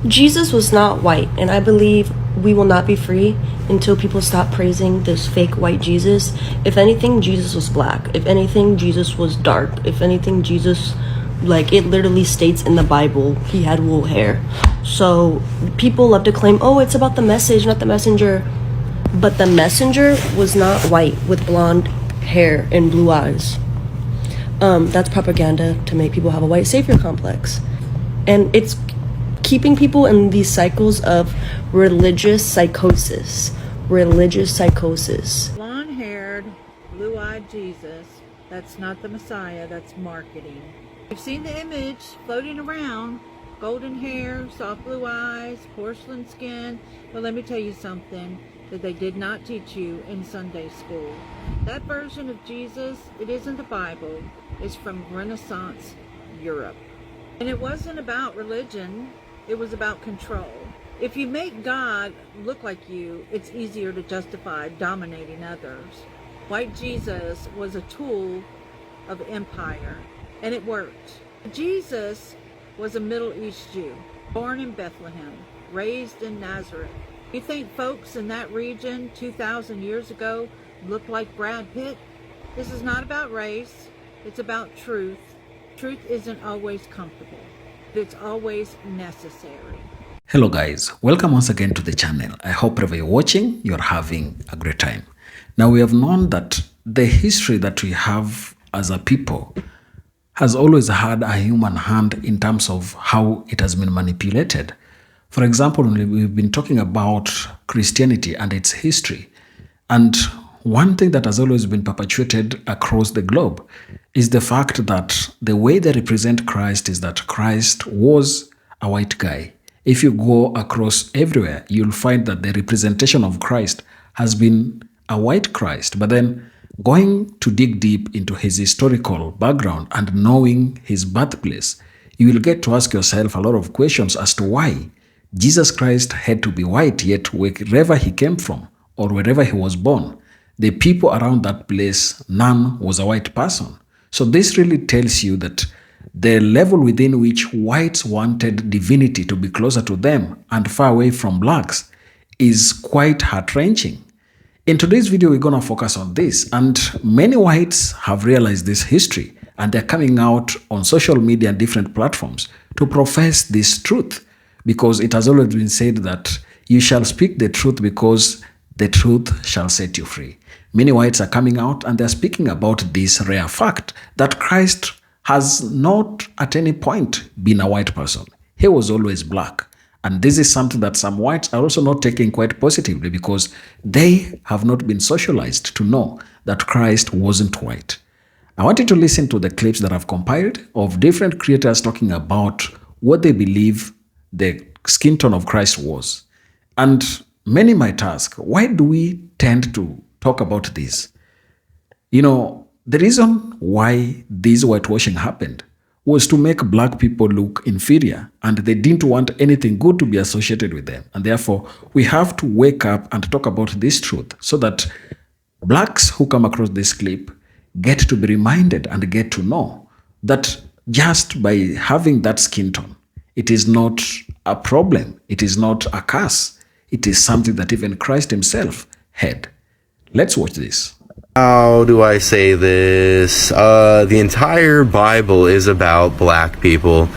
Jesus was not white, and I believe we will not be free until people stop praising this fake white Jesus. If anything, Jesus was black. If anything, Jesus was dark. If anything, Jesus, like, it literally states in the Bible, he had wool hair. So people love to claim, oh, it's about the message, not the messenger. But the messenger was not white with blonde hair and blue eyes. That's propaganda to make people have a white savior complex. And it's keeping people in these cycles of religious psychosis. Blonde-haired, blue-eyed Jesus, that's not the Messiah, that's marketing. You've seen the image floating around, golden hair, soft blue eyes, porcelain skin. But let me tell you something that they did not teach you in Sunday school. That version of Jesus, it isn't the Bible, it's from Renaissance Europe. And it wasn't about religion, it was about control. If you make God look like you, it's easier to justify dominating others. White Jesus was a tool of empire, and it worked. Jesus was a Middle East Jew, born in Bethlehem, raised in Nazareth. You think folks in that region 2,000 years ago looked like Brad Pitt? This is not about race, it's about truth. Truth isn't always comfortable. It's always necessary. Hello guys, welcome once again to the channel. I hope wherever you're watching, you're having a great time. Now we have known that the history that we have as a people has always had a human hand in terms of how it has been manipulated. For example, we've been talking about Christianity and its history. And one thing that has always been perpetuated across the globe is the fact that the way they represent Christ is that Christ was a white guy. If you go across everywhere, you'll find that the representation of Christ has been a white Christ. But then going to dig deep into his historical background and knowing his birthplace, you will get to ask yourself a lot of questions as to why Jesus Christ had to be white, yet wherever he came from or wherever he was born, the people around that place, none was a white person. So this really tells you that the level within which whites wanted divinity to be closer to them and far away from blacks is quite heart-wrenching. In today's video, we're going to focus on this, and many whites have realized this history and they're coming out on social media and different platforms to profess this truth, because it has always been said that you shall speak the truth because the truth shall set you free. Many whites are coming out and they're speaking about this rare fact that Christ has not at any point been a white person. He was always black. And this is something that some whites are also not taking quite positively, because they have not been socialized to know that Christ wasn't white. I want you to listen to the clips that I've compiled of different creators talking about what they believe the skin tone of Christ was. And many might ask, why do we tend to talk about this? You know, the reason why this whitewashing happened was to make black people look inferior, and they didn't want anything good to be associated with them. And therefore, we have to wake up and talk about this truth so that blacks who come across this clip get to be reminded and get to know that just by having that skin tone, it is not a problem. It is not a curse. It is something that even Christ himself had. Let's watch this. How do I say this? The entire Bible is about black people.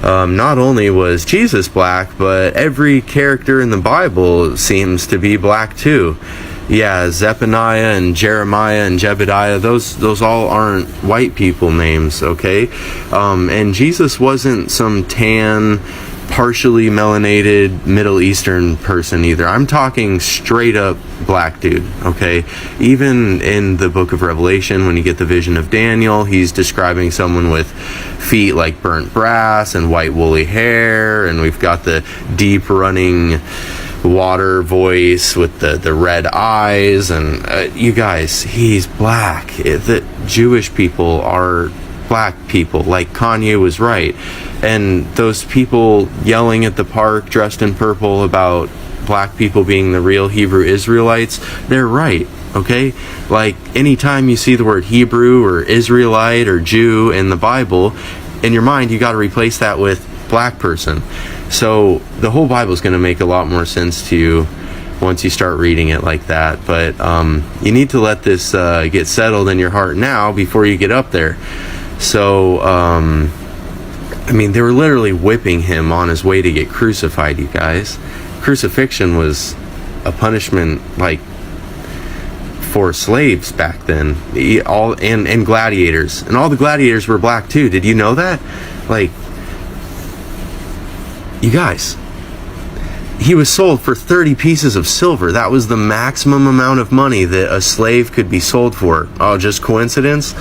Not only was Jesus black, but every character in the Bible seems to be black too. Yeah, Zephaniah and Jeremiah and Jebediah, those all aren't white people names, okay? And Jesus wasn't some tan, partially melanated Middle Eastern person either. I'm talking straight up black dude, okay? Even in the book of Revelation, when you get the vision of Daniel, he's describing someone with feet like burnt brass and white woolly hair, and we've got the deep running water voice with the red eyes, and you guys, he's black. The Jewish people are black people, like Kanye was right. And those people yelling at the park dressed in purple about black people being the real Hebrew Israelites, they're right, okay? Like, anytime you see the word Hebrew or Israelite or Jew in the Bible, in your mind, you got to replace that with black person. So the whole Bible is going to make a lot more sense to you once you start reading it like that. But you need to let this get settled in your heart now before you get up there. So, I mean, they were literally whipping him on his way to get crucified, you guys. Crucifixion was a punishment, like, for slaves back then. And gladiators. And all the gladiators were black, too. Did you know that? Like, you guys, he was sold for 30 pieces of silver. That was the maximum amount of money that a slave could be sold for. Oh, just coincidence?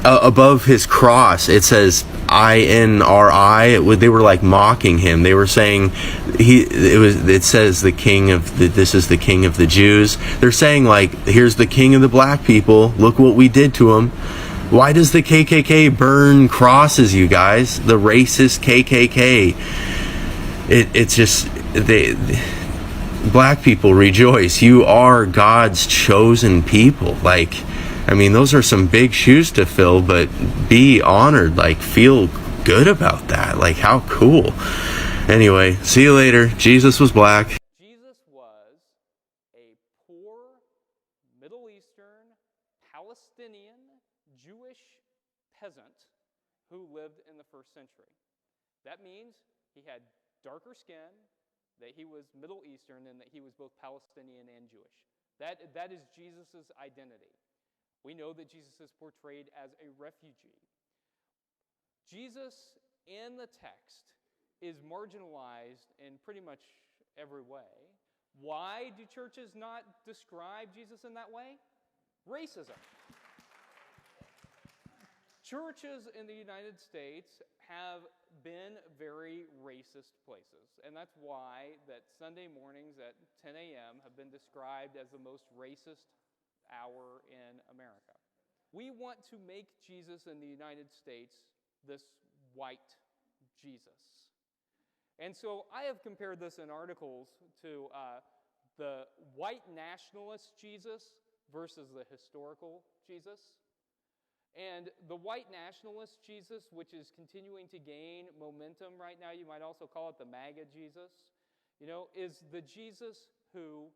Above his cross, it says INRI. They were like mocking him. They were saying it says this is the king of the Jews. They're saying, like, here's the king of the black people. Look what we did to him. Why does the KKK burn crosses, you guys? The racist KKK. It's just, black people rejoice. You are God's chosen people. Like, I mean, those are some big shoes to fill, but be honored, like, feel good about that. Like, how cool. Anyway, see you later. Jesus was black. Jesus was a poor, Middle Eastern, Palestinian, Jewish peasant who lived in the first century. That means he had darker skin, that he was Middle Eastern, and that he was both Palestinian and Jewish. That is Jesus' identity. We know that Jesus is portrayed as a refugee. Jesus, in the text, is marginalized in pretty much every way. Why do churches not describe Jesus in that way? Racism. Churches in the United States have been very racist places, and that's why that Sunday mornings at 10 a.m. have been described as the most racist hour in America. We want to make Jesus in the United States this white Jesus. And so I have compared this in articles to the white nationalist Jesus versus the historical Jesus. And the white nationalist Jesus, which is continuing to gain momentum right now, you might also call it the MAGA Jesus, is the Jesus who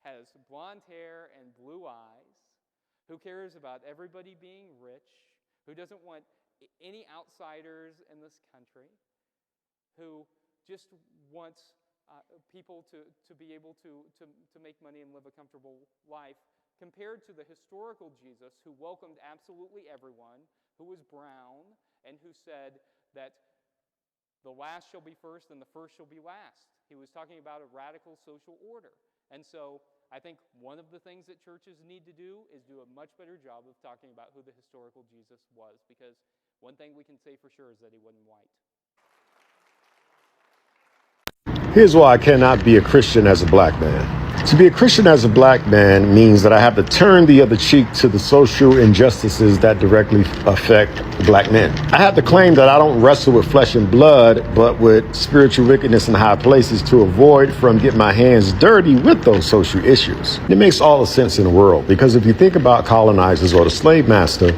has blonde hair and blue eyes, who cares about everybody being rich, who doesn't want any outsiders in this country, who just wants people to be able to make money and live a comfortable life, compared to the historical Jesus who welcomed absolutely everyone, who was brown, and who said that the last shall be first and the first shall be last. He was talking about a radical social order. And so I think one of the things that churches need to do is do a much better job of talking about who the historical Jesus was, because one thing we can say for sure is that he wasn't white. Here's why I cannot be a Christian as a black man. To be a Christian as a black man means that I have to turn the other cheek to the social injustices that directly affect black men. I have to claim that I don't wrestle with flesh and blood, but with spiritual wickedness in high places to avoid from getting my hands dirty with those social issues. It makes all the sense in the world, because if you think about colonizers or the slave master,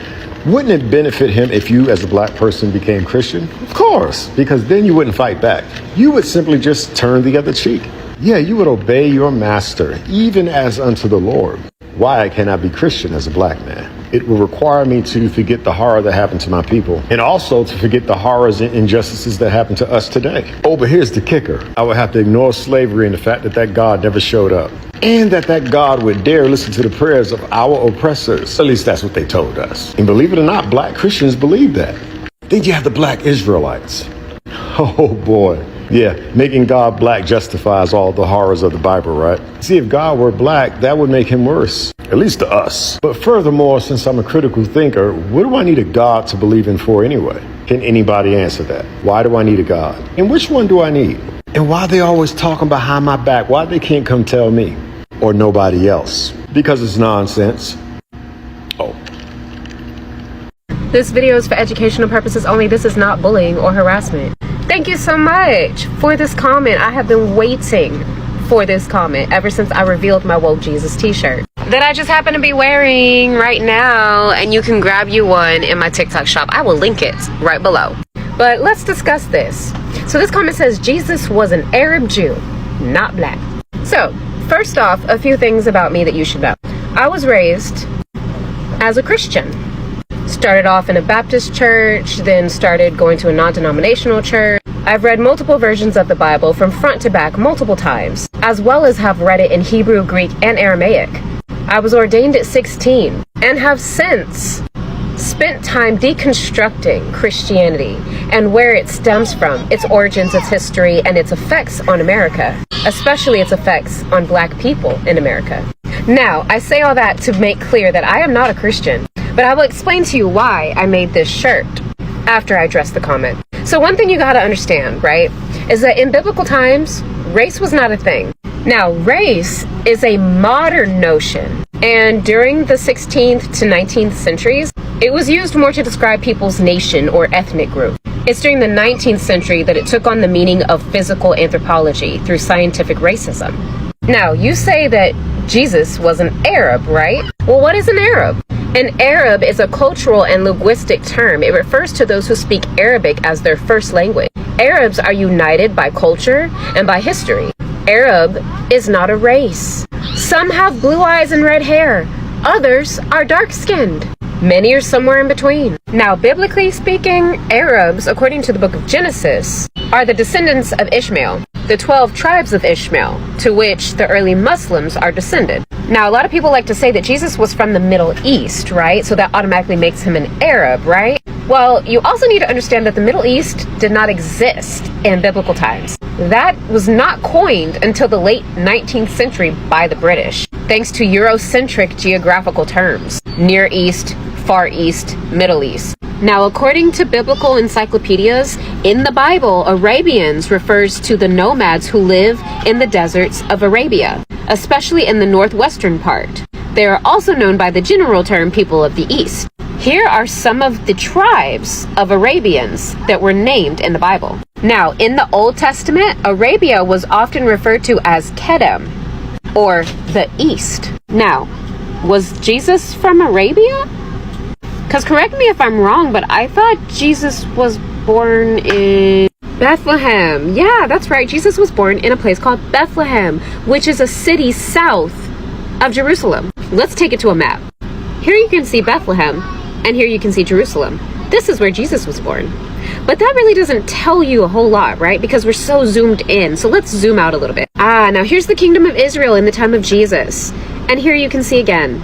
wouldn't it benefit him if you as a black person became Christian? Of course, because then you wouldn't fight back. You would simply just turn the other cheek. Yeah, you would obey your master, even as unto the Lord. Why I cannot be Christian as a black man? It will require me to forget the horror that happened to my people, and also to forget the horrors and injustices that happen to us today. Oh, but here's the kicker. I would have to ignore slavery and the fact that God never showed up, and that God would dare listen to the prayers of our oppressors. At least that's what they told us. And believe it or not, black Christians believe that. Then you have the black Israelites. Oh boy. Yeah, making God black justifies all the horrors of the Bible, right? See, if God were black, that would make him worse, at least to us. But furthermore, since I'm a critical thinker, what do I need a God to believe in for anyway? Can anybody answer that? Why do I need a God? And which one do I need? And why are they always talking behind my back? Why they can't come tell me or nobody else? Because it's nonsense. Oh. This video is for educational purposes only. This is not bullying or harassment. Thank you so much for this comment. I have been waiting for this comment ever since I revealed my Woke Jesus t-shirt that I just happen to be wearing right now, and you can grab you one in my TikTok shop. I will link it right below. But let's discuss this. So this comment says Jesus was an Arab Jew, not black. So first off, a few things about me that you should know. I was raised as a Christian. Started off in a Baptist church, then started going to a non-denominational church. I've read multiple versions of the Bible from front to back multiple times, as well as have read it in Hebrew, Greek, and Aramaic. I was ordained at 16 and have since spent time deconstructing Christianity and where it stems from, its origins, its history, and its effects on America, especially its effects on black people in America. Now, I say all that to make clear that I am not a Christian, but I will explain to you why I made this shirt after I address the comment. So one thing you gotta understand, right, is that in biblical times, race was not a thing. Now, race is a modern notion, and during the 16th to 19th centuries, it was used more to describe people's nation or ethnic group. It's during the 19th century that it took on the meaning of physical anthropology through scientific racism. Now, you say that Jesus was an Arab, right? Well, what is an Arab? An Arab is a cultural and linguistic term. It refers to those who speak Arabic as their first language. Arabs are united by culture and by history. Arab is not a race. Some have blue eyes and red hair. Others are dark-skinned. Many are somewhere in between. Now, biblically speaking, Arabs, according to the book of Genesis, are the descendants of Ishmael, the 12 tribes of Ishmael, to which the early Muslims are descended. Now, a lot of people like to say that Jesus was from the Middle East, right? So that automatically makes him an Arab, right? Well, you also need to understand that the Middle East did not exist in biblical times. That was not coined until the late 19th century by the British, thanks to Eurocentric geographical terms: Near East, Far East, Middle East. Now, according to biblical encyclopedias, in the Bible, Arabians refers to the nomads who live in the deserts of Arabia, especially in the northwestern part. They are also known by the general term people of the East. Here are some of the tribes of Arabians that were named in the Bible. Now, in the Old Testament, Arabia was often referred to as Kedem, or the East. Now, was Jesus from Arabia? Because correct me if I'm wrong, but I thought Jesus was born in Bethlehem. Yeah, that's right. Jesus was born in a place called Bethlehem, which is a city south of Jerusalem. Let's take it to a map. Here you can see Bethlehem, and here you can see Jerusalem. This is where Jesus was born. But that really doesn't tell you a whole lot, right? Because we're so zoomed in. So let's zoom out a little bit. Now here's the kingdom of Israel in the time of Jesus. And here you can see again,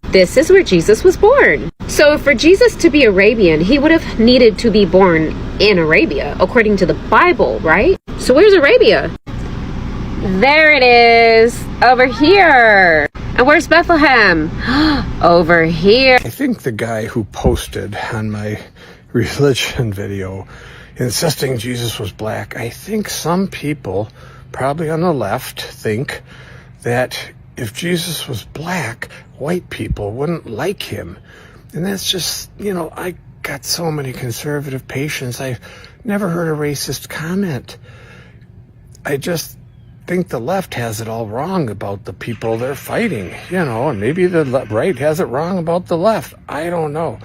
this is where Jesus was born. So for Jesus to be Arabian, he would have needed to be born in Arabia, according to the Bible, right? So where's Arabia? There it is, over here. And where's Bethlehem? Over here. I think the guy who posted on my religion video insisting Jesus was black, I think some people, probably on the left, think that if Jesus was black, white people wouldn't like him. And that's just, I got so many conservative patients. I've never heard a racist comment. I just think the left has it all wrong about the people they're fighting, and maybe the right has it wrong about the left. I don't know.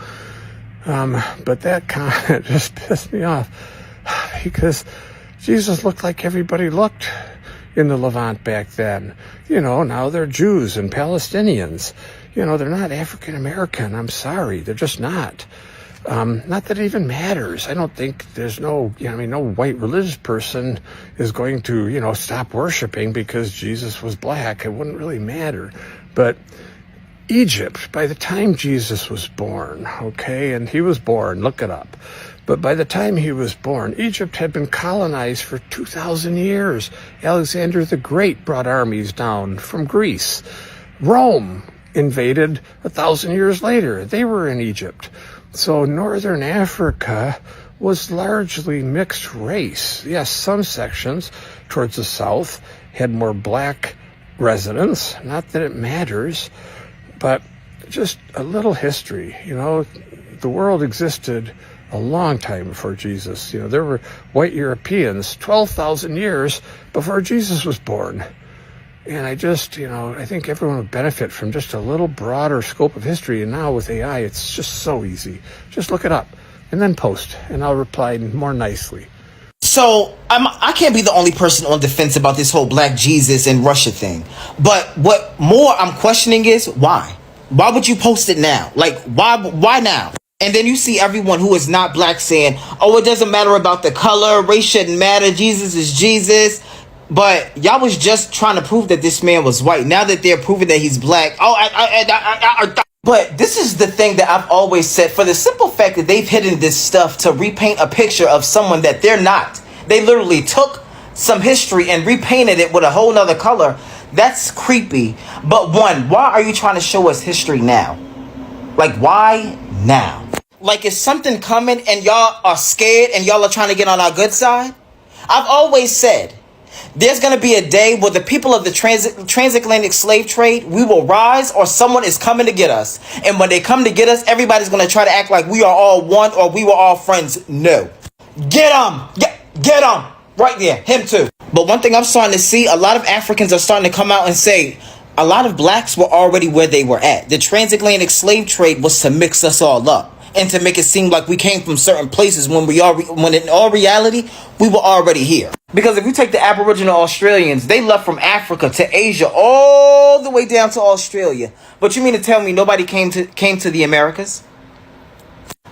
But that comment just pissed me off because Jesus looked like everybody looked in the Levant back then. Now they're Jews and Palestinians. They're not African American. I'm sorry. They're just not. Not that it even matters. I don't think there's no white religious person is going to, stop worshiping because Jesus was black. It wouldn't really matter. But Egypt, by the time Jesus was born, okay, and he was born, look it up. But by the time he was born, Egypt had been colonized for 2,000 years. Alexander the Great brought armies down from Greece. Rome invaded 1,000 years later. They were in Egypt. So northern Africa was largely mixed race. Yes, some sections towards the south had more black residents. Not that it matters, but just a little history. The world existed a long time before Jesus. There were white Europeans 12,000 years before Jesus was born. And I just, I think everyone would benefit from just a little broader scope of history. And now with AI, it's just so easy. Just look it up. and then post, and I'll reply more nicely. So I can't be the only person on the fence about this whole Black Jesus and Russia thing. But what more I'm questioning is why? Why would you post it now? Like, why now? And then you see everyone who is not black saying, oh, it doesn't matter about the color, race shouldn't matter, Jesus is Jesus. But y'all was just trying to prove that this man was white. Now that they're proving that he's black, but this is the thing that I've always said, for the simple fact that they've hidden this stuff to repaint a picture of someone that they're not. They literally took some history and repainted it with a whole nother color. That's creepy. But one, why are you trying to show us history now? Like, why now? Like, is something coming and y'all are scared and y'all are trying to get on our good side? I've always said, there's going to be a day where the people of the transatlantic slave trade, we will rise, or someone is coming to get us. And when they come to get us, everybody's going to try to act like we are all one or we were all friends. No. Get him. Get him. Right there. Him too. But one thing I'm starting to see, a lot of Africans are starting to come out and say, a lot of blacks were already where they were at. The transatlantic slave trade was to mix us all up and to make it seem like we came from certain places when in all reality, we were already here. Because if you take the Aboriginal Australians, they left from Africa to Asia all the way down to Australia. But you mean to tell me nobody came to the Americas?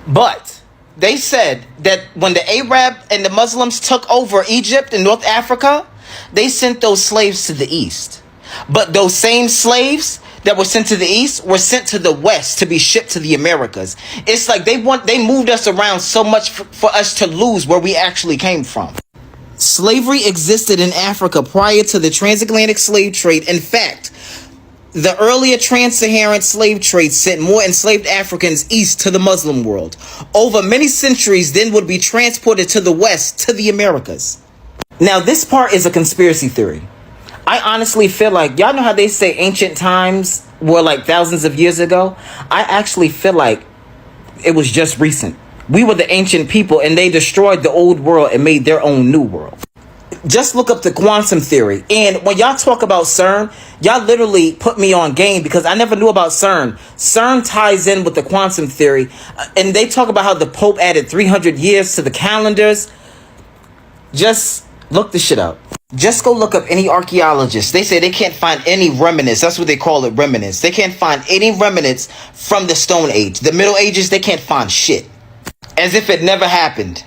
But they said that when the Arab and the Muslims took over Egypt and North Africa, they sent those slaves to the east. But those same slaves that were sent to the east were sent to the west to be shipped to the Americas. It's like they moved us around so much for us to lose where we actually came from. Slavery existed in Africa prior to the transatlantic slave trade. In fact, the earlier trans-Saharan slave trade sent more enslaved Africans east to the Muslim world. Over many centuries, then would be transported to the west, to the Americas. Now, this part is a conspiracy theory. I honestly feel like, y'all know how they say ancient times were like thousands of years ago? I actually feel like it was just recent. We were the ancient people and they destroyed the old world and made their own new world. Just look up the quantum theory. And when y'all talk about CERN, y'all literally put me on game because I never knew about CERN. CERN ties in with the quantum theory. And they talk about how the Pope added 300 years to the calendars. Just look this shit up. Just go look up any archaeologist. They say they can't find any remnants. That's what they call it, remnants. They can't find any remnants from the Stone Age. The Middle Ages, they can't find shit. As if it never happened.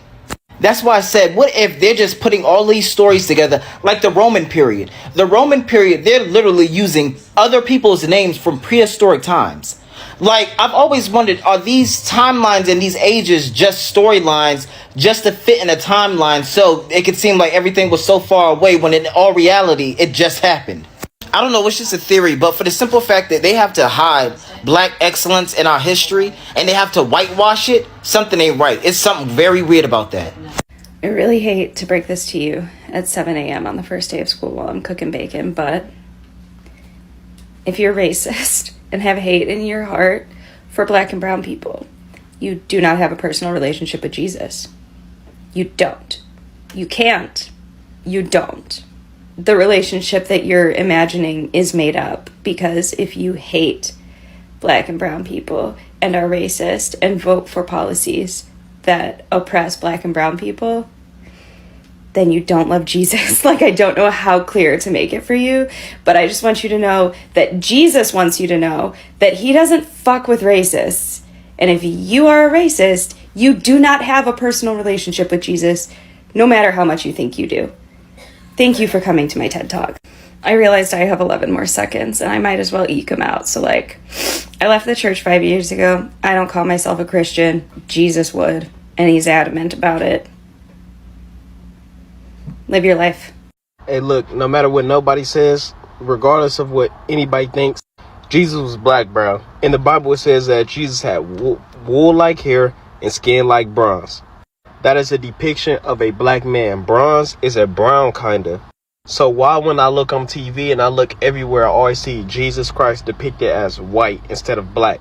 That's why I said, what if they're just putting all these stories together like the Roman period? The Roman period, they're literally using other people's names from prehistoric times. Like, I've always wondered, are these timelines and these ages just storylines just to fit in a timeline so it could seem like everything was so far away when in all reality, it just happened? I don't know, it's just a theory, but for the simple fact that they have to hide black excellence in our history and they have to whitewash it, something ain't right. It's something very weird about that. I really hate to break this to you at 7 a.m. on the first day of school while I'm cooking bacon, but if you're racist and have hate in your heart for black and brown people, you do not have a personal relationship with Jesus. You don't. You can't. You don't. The relationship that you're imagining is made up, because if you hate black and brown people and are racist and vote for policies that oppress black and brown people, then you don't love Jesus. Like, I don't know how clear to make it for you, but I just want you to know that Jesus wants you to know that he doesn't fuck with racists. And if you are a racist, you do not have a personal relationship with Jesus, no matter how much you think you do. Thank you for coming to my TED Talk. I realized I have 11 more seconds and I might as well eke them out. So like, I left the church 5 years ago. I don't call myself a Christian. Jesus would, and he's adamant about it. Live your life. Hey, look, no matter what nobody says, regardless of what anybody thinks, Jesus was black, bro. In the Bible, it says that Jesus had wool-like hair and skin like bronze. That is a depiction of a black man. Bronze is a brown kinda. So why when I look on TV and I look everywhere, I always see Jesus Christ depicted as white instead of black?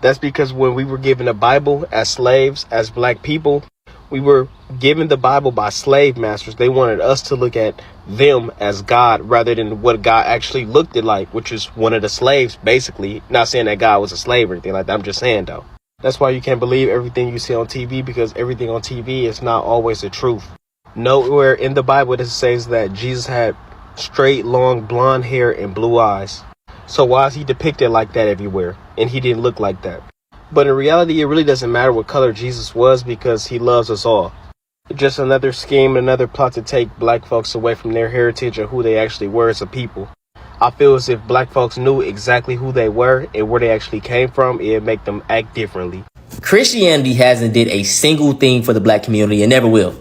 That's because when we were given the Bible as slaves, as black people, we were given the Bible by slave masters. They wanted us to look at them as God rather than what God actually looked at like, which is one of the slaves, basically. Not saying that God was a slave or anything like that. I'm just saying, though. That's why you can't believe everything you see on TV, because everything on TV is not always the truth. Nowhere in the Bible does it says that Jesus had straight, long, blonde hair and blue eyes. So why is he depicted like that everywhere? And he didn't look like that. But in reality, it really doesn't matter what color Jesus was, because he loves us all. Just another scheme, another plot to take black folks away from their heritage and who they actually were as a people. I feel as if black folks knew exactly who they were and where they actually came from, it'd make them act differently. Christianity hasn't did a single thing for the black community and never will.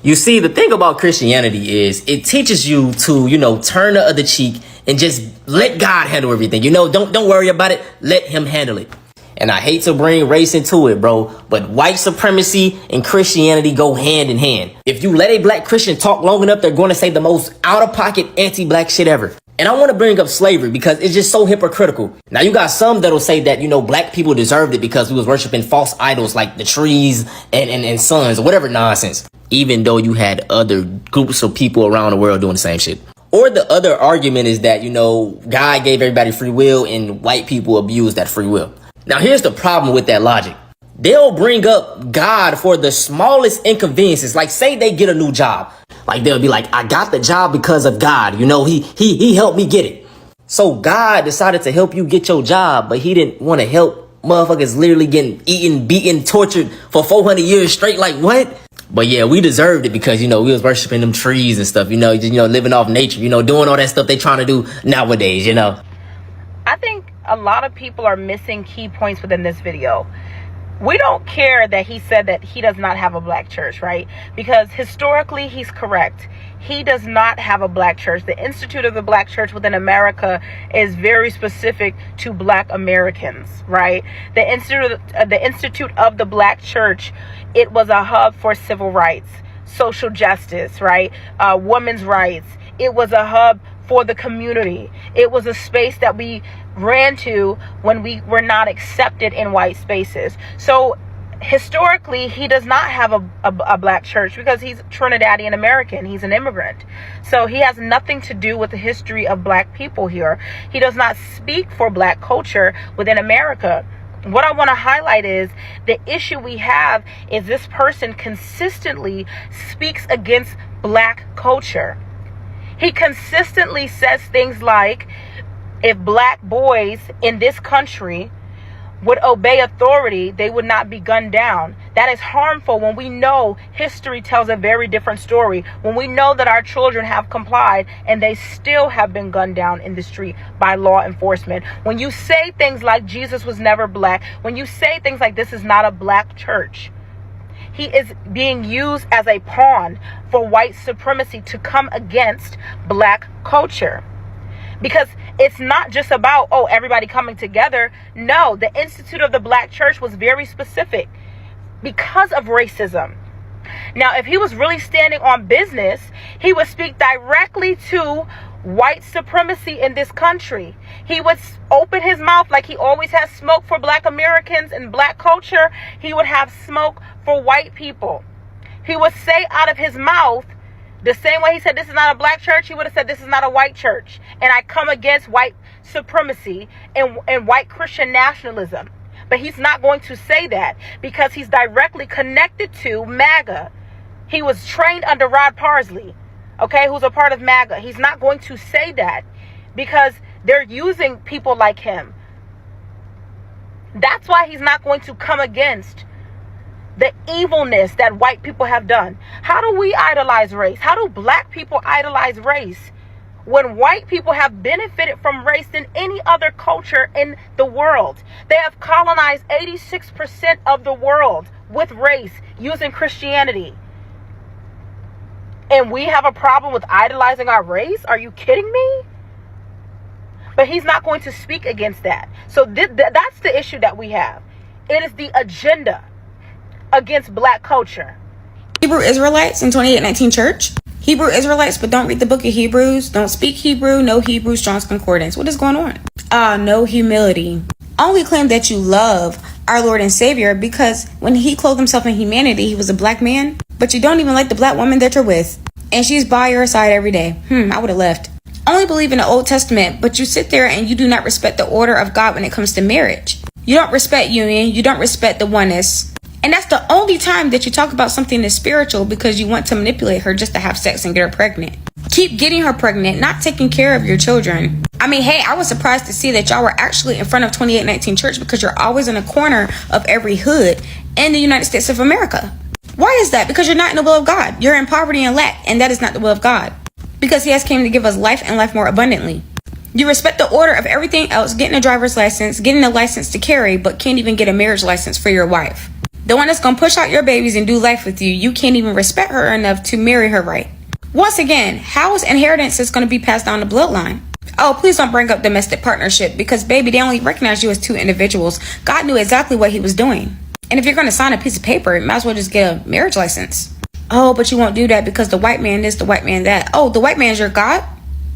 You see, the thing about Christianity is it teaches you to, turn the other cheek and just let God handle everything. Don't worry about it. Let him handle it. And I hate to bring race into it, bro, but white supremacy and Christianity go hand in hand. If you let a black Christian talk long enough, they're going to say the most out-of-pocket anti-black shit ever. And I want to bring up slavery because it's just so hypocritical. Now, you got some that'll say that, black people deserved it because we was worshiping false idols like the trees and suns or whatever nonsense, even though you had other groups of people around the world doing the same shit. Or the other argument is that, God gave everybody free will and white people abused that free will. Now, here's the problem with that logic. They'll bring up God for the smallest inconveniences. Like, say they get a new job. Like, they'll be like, I got the job because of God. He helped me get it. So God decided to help you get your job, but he didn't want to help motherfuckers literally getting eaten, beaten, tortured for 400 years straight. Like, what? But yeah, we deserved it because, we was worshiping them trees and stuff, living off nature, doing all that stuff they trying to do nowadays, I think a lot of people are missing key points within this video. We don't care that he said that he does not have a black church, right? Because historically, he's correct. He does not have a black church. The Institute of the Black Church within America is very specific to black Americans, right? The Institute of the Black Church, it was a hub for civil rights, social justice, right? Women's rights. It was a hub for the community. It was a space that we ran to when we were not accepted in white spaces. So historically, he does not have a black church because he's Trinidadian American. He's an immigrant. So he has nothing to do with the history of black people here. He does not speak for black culture within America. What I want to highlight is the issue we have is this person consistently speaks against black culture. He consistently says things like, if black boys in this country would obey authority, they would not be gunned down. That is harmful when we know history tells a very different story. When we know that our children have complied and they still have been gunned down in the street by law enforcement. When you say things like Jesus was never black, when you say things like this is not a black church, he is being used as a pawn for white supremacy to come against black culture. Because it's not just about, everybody coming together. No, the Institute of the Black Church was very specific because of racism. Now, if he was really standing on business, he would speak directly to white supremacy in this country. He would open his mouth like he always has smoke for black Americans and black culture. He would have smoke for white people. He would say out of his mouth, the same way he said this is not a black church, he would have said this is not a white church. And I come against white supremacy and white Christian nationalism. But he's not going to say that because he's directly connected to MAGA. He was trained under Rod Parsley, who's a part of MAGA. He's not going to say that because they're using people like him. That's why he's not going to come against the evilness that white people have done. How do we idolize race? How do black people idolize race when white people have benefited from race than any other culture in the world? They have colonized 86% of the world with race using Christianity. And we have a problem with idolizing our race? Are you kidding me? But he's not going to speak against that. So that's the issue that we have. It is the agenda against black culture. Hebrew Israelites in 2819 Church. Hebrew Israelites, but don't read the book of Hebrews. Don't speak Hebrew. No Hebrew, Strong's Concordance. What is going on? No humility. Only claim that you love our Lord and Savior because when he clothed himself in humanity, he was a black man. But you don't even like the black woman that you're with. And she's by your side every day. I would have left. Only believe in the Old Testament, but you sit there and you do not respect the order of God when it comes to marriage. You don't respect union. You don't respect the oneness. And that's the only time that you talk about something that's spiritual, because you want to manipulate her just to have sex and get her pregnant. Keep getting her pregnant, not taking care of your children. I mean, hey, I was surprised to see that y'all were actually in front of 2819 Church, because you're always in a corner of every hood in the United States of America. Why is that? Because you're not in the will of God. You're in poverty and lack, and that is not the will of God. Because he has came to give us life and life more abundantly. You respect the order of everything else, getting a driver's license, getting a license to carry, but can't even get a marriage license for your wife. The one that's going to push out your babies and do life with you, you can't even respect her enough to marry her right. Once again, how is inheritance is going to be passed down the bloodline? Oh, please don't bring up domestic partnership, because baby, they only recognize you as two individuals. God knew exactly what he was doing. And if you're going to sign a piece of paper, you might as well just get a marriage license. Oh, but you won't do that because the white man this, the white man that. Oh, the white man's your God?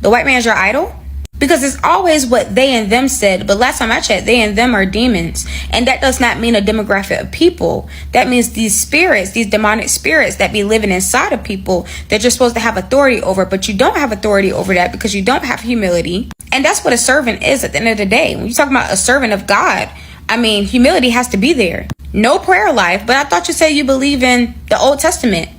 The white man's your idol? Because it's always what they and them said, but last time I checked, they and them are demons. And that does not mean a demographic of people. That means these spirits, these demonic spirits that be living inside of people that you're supposed to have authority over, but you don't have authority over that because you don't have humility. And that's what a servant is at the end of the day. When you talk about a servant of God, I mean, humility has to be there. No prayer life, but I thought you said you believe in the Old Testament,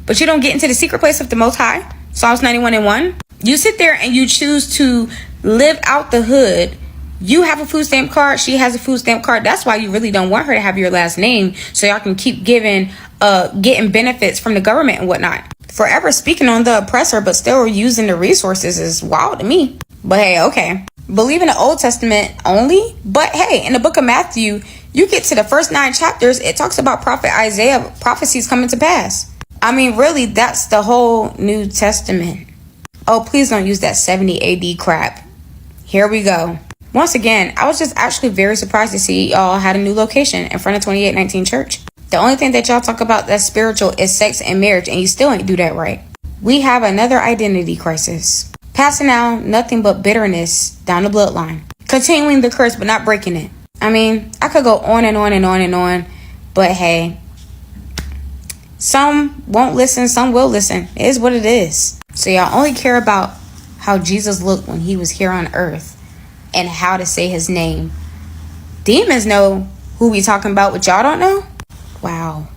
but you don't get into the secret place of the Most High. Psalms 91:1. You sit there and you choose to live out the hood. You have a food stamp card. She has a food stamp card. That's why you really don't want her to have your last name, so y'all can keep getting benefits from the government and whatnot. Forever speaking on the oppressor, but still using the resources is wild to me. But hey, okay. Believe in the Old Testament only. But hey, in the book of Matthew, you get to the first 9 chapters, it talks about prophet Isaiah prophecies coming to pass. I mean, really, that's the whole New Testament. Oh, please don't use that 70 AD crap. Here we go. Once again, I was just actually very surprised to see y'all had a new location in front of 2819 Church. The only thing that y'all talk about that's spiritual is sex and marriage, and you still ain't do that right. We have another identity crisis. Passing out nothing but bitterness down the bloodline. Continuing the curse, but not breaking it. I mean, I could go on and on and on and on, but hey, some won't listen, some will listen. It is what it is. So y'all only care about how Jesus looked when he was here on earth and how to say his name. Demons know who we talking about, but y'all don't know? Wow.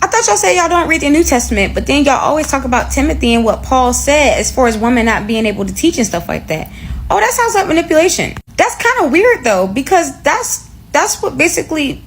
I thought y'all said y'all don't read the New Testament, but then y'all always talk about Timothy and what Paul said as far as women not being able to teach and stuff like that. Oh, that sounds like manipulation. That's kind of weird though, because that's what basically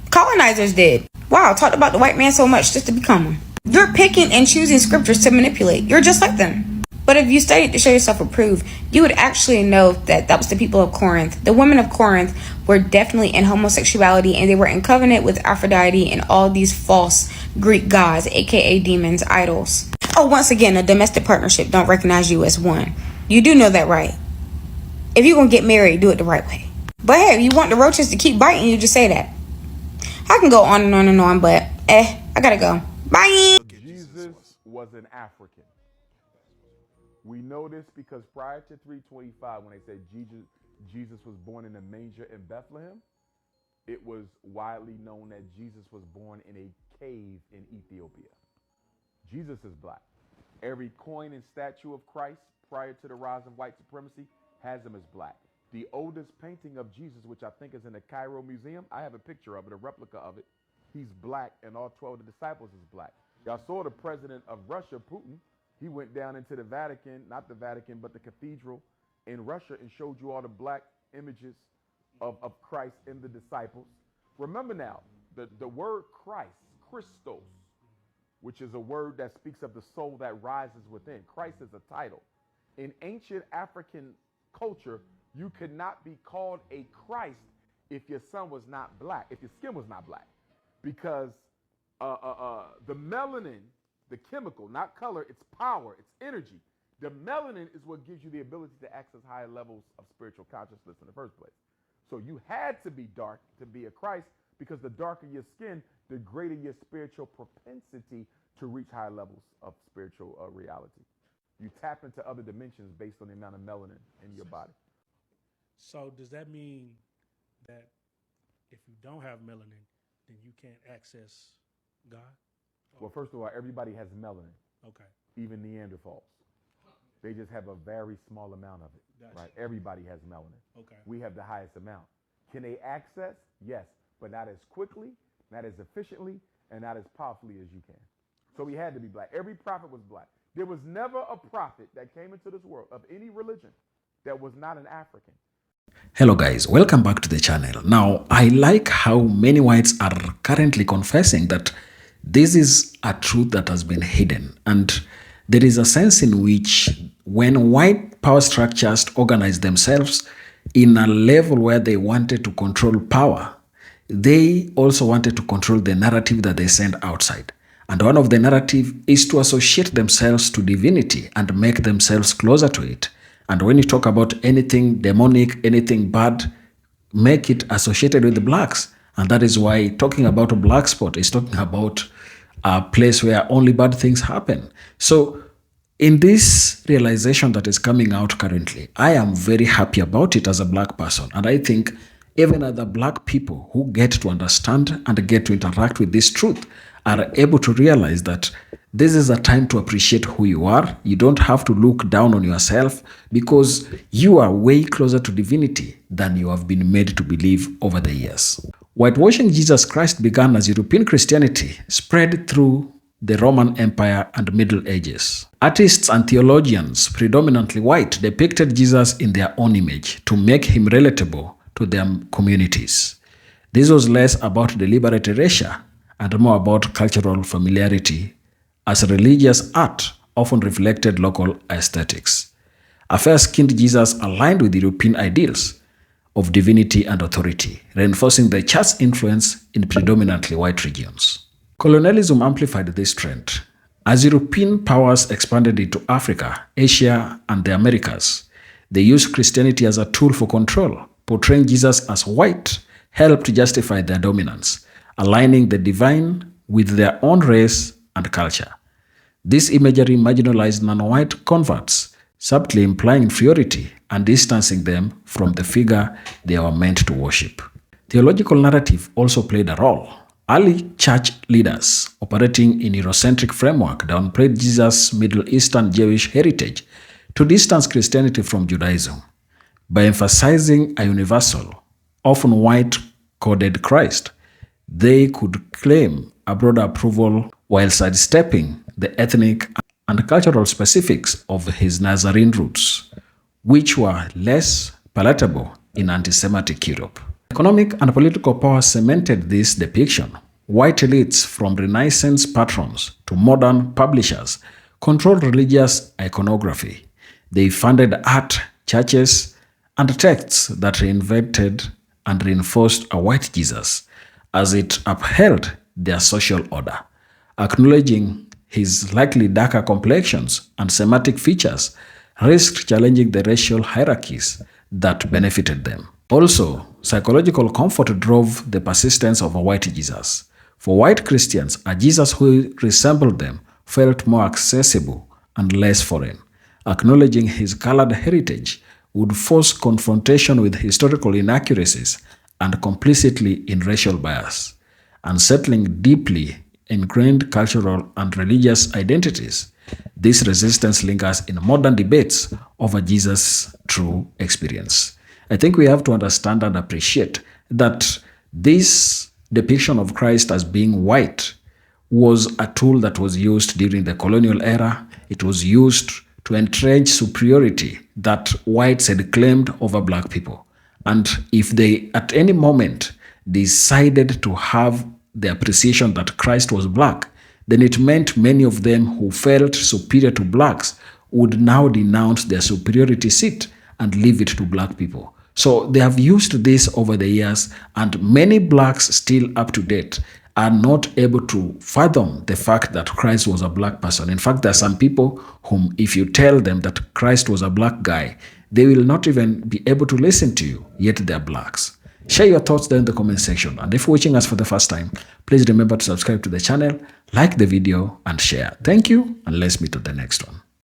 colonizers did. Wow, talked about the white man so much just to become one. You're picking and choosing scriptures to manipulate. You're just like them. But if you studied to show yourself approved, you would actually know that that was the people of Corinth. The women of Corinth were definitely in homosexuality, and they were in covenant with Aphrodite and all these false Greek gods, aka demons, idols. Oh, once again, a domestic partnership don't recognize you as one. You do know that, right? If you're going to get married, do it the right way. But hey, if you want the roaches to keep biting you, just say that. I can go on and on and on, but I gotta go. Bye. Jesus was an African. We know this because prior to 325, when they said Jesus was born in a manger in Bethlehem, it was widely known that Jesus was born in a cave in Ethiopia. Jesus is black. Every coin and statue of Christ prior to the rise of white supremacy has him as black. The oldest painting of Jesus, which I think is in the Cairo Museum, I have a picture of it, a replica of it. He's black, and all 12 of the disciples is black. Y'all saw the president of Russia, Putin. He went down into the Vatican, not the Vatican, but the cathedral in Russia, and showed you all the black images of Christ in the disciples. Remember now, the word Christ, Christos, which is a word that speaks of the soul that rises within. Christ is a title. In ancient African culture, you could not be called a Christ if your son was not black, if your skin was not black. Because the melanin, the chemical, not color, it's power, it's energy. The melanin is what gives you the ability to access higher levels of spiritual consciousness in the first place. So you had to be dark to be a Christ, because the darker your skin, the greater your spiritual propensity to reach higher levels of spiritual reality. You tap into other dimensions based on the amount of melanin in your body. So does that mean that if you don't have melanin, then you can't access God? Well, first of all, everybody has melanin. Okay. Even Neanderthals. They just have a very small amount of it. Gotcha. Right? Everybody has melanin. Okay. We have the highest amount. Can they access? Yes, but not as quickly, not as efficiently, and not as powerfully as you can. So he had to be black. Every prophet was black. There was never a prophet that came into this world of any religion that was not an African. Hello guys, welcome back to the channel. Now, I like how many whites are currently confessing that this is a truth that has been hidden. And there is a sense in which when white power structures organize themselves in a level where they wanted to control power, they also wanted to control the narrative that they send outside. And one of the narrative is to associate themselves to divinity and make themselves closer to it. And when you talk about anything demonic, anything bad, make it associated with the blacks. And that is why talking about a black spot is talking about a place where only bad things happen. So in this realization that is coming out currently, I am very happy about it as a black person. And I think even other black people who get to understand and get to interact with this truth are able to realize that this is a time to appreciate who you are. You don't have to look down on yourself because you are way closer to divinity than you have been made to believe over the years. Whitewashing Jesus Christ began as European Christianity spread through the Roman Empire and Middle Ages. Artists and theologians, predominantly white, depicted Jesus in their own image to make him relatable to their communities. This was less about deliberate erasure and more about cultural familiarity, as religious art often reflected local aesthetics. A fair-skinned Jesus aligned with European ideals of divinity and authority, reinforcing the church's influence in predominantly white regions. Colonialism amplified this trend. As European powers expanded into Africa, Asia, and the Americas, they used Christianity as a tool for control. Portraying Jesus as white helped justify their dominance, aligning the divine with their own race and culture. This imagery marginalized non-white converts, subtly implying inferiority and distancing them from the figure they were meant to worship. Theological narrative also played a role. Early church leaders operating in Eurocentric framework downplayed Jesus' Middle Eastern Jewish heritage to distance Christianity from Judaism. By emphasizing a universal, often white-coded Christ, they could claim a broader approval while sidestepping the ethnic and cultural specifics of his Nazarene roots, which were less palatable in anti-Semitic Europe. Economic and political power cemented this depiction. White elites, from Renaissance patrons to modern publishers, controlled religious iconography. They funded art, churches, and texts that reinvented and reinforced a white Jesus as it upheld their social order, acknowledging his likely darker complexions and Semitic features risked challenging the racial hierarchies that benefited them. Also, psychological comfort drove the persistence of a white Jesus. For white Christians, a Jesus who resembled them felt more accessible and less foreign. Acknowledging his colored heritage would force confrontation with historical inaccuracies and complicity in racial bias, unsettling deeply ingrained cultural and religious identities. This resistance lingers in modern debates over Jesus' true experience. I think we have to understand and appreciate that this depiction of Christ as being white was a tool that was used during the colonial era. It was used to entrench superiority that whites had claimed over black people. And if they at any moment decided to have the appreciation that Christ was black, then it meant many of them who felt superior to blacks would now denounce their superiority seat and leave it to black people. So they have used this over the years, and many blacks still up to date are not able to fathom the fact that Christ was a black person. In fact, there are some people whom if you tell them that Christ was a black guy, they will not even be able to listen to you, yet they're blacks. Share your thoughts down in the comment section. And if you're watching us for the first time, please remember to subscribe to the channel, like the video, and share. Thank you, and let's meet at the next one.